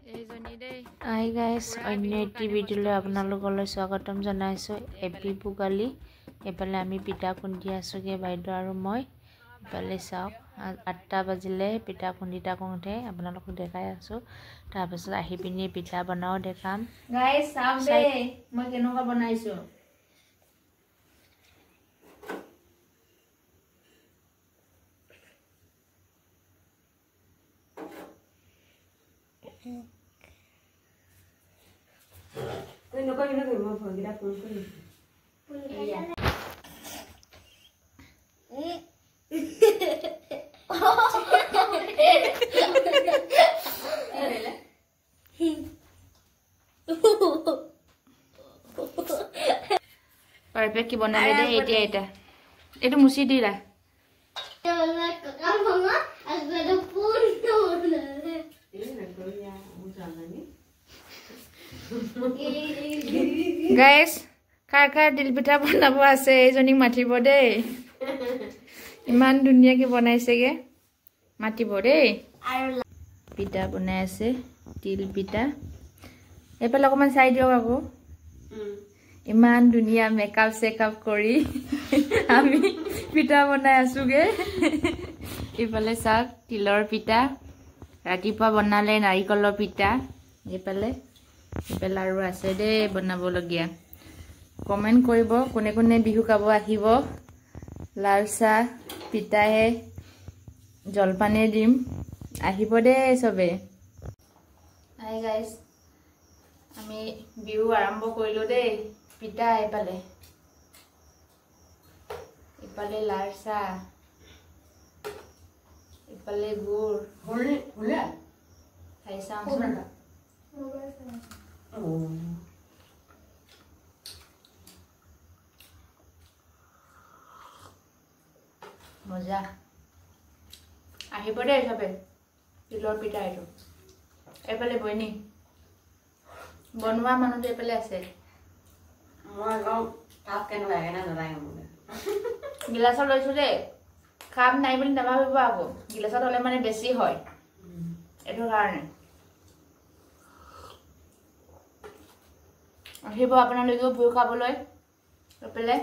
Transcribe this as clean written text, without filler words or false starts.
Hi guys, অন্য একটি ভিডিওলৈ আপোনালোকলৈ স্বাগতম জনাইছো। এপি পুগালি এফালে আমি পিঠা খুন্দি আছোগে বাইদেউ আৰু মই। এফালে চাওক 8টা বাজিলে পিঠা খুন্দি থাকোঁতে আপোনালোকক দেখাই আছো। তাৰ পাছত আহি পিনি পিঠা বনাও দেখাম। গাইস চাওক দেই মই কেনেকুৱা বনাইছো। Perfect ki bonale de eta. Itu musi dira. Guys, kar dil pita banabo ase ejonik matibo dei. Iman dunia ki banaise ge matibo dei. Pita banai ase til pita. Epala okoman sai diok ako. Iman dunia makeup setup kori ami pita banai asuge. Epale sak tilor pita ratipa banale narikolor pita. Epale Epelaru ase de banabo logia. Comment koribo kone kone bihu kabo ahibo. Lal sa pita he jolpane dim ahibo de sobe. Hi guys, ami bihu arambo koilo de pita epale. Epale lal sa epale gur. Hole. Hai samsung. Moja ahibo de sobe tilor pita eto epale boini bonwa manu de epale ase মই গাও cup কেন লাগে না নলাই মনে গিলাস লইছো de কাম নাই বলি নাভাবিব আকৌ গিলাসত হলে মানে বেছি হয় এটো কাৰণে আহিব আপোনালোকেও ভুল খাবলৈ epale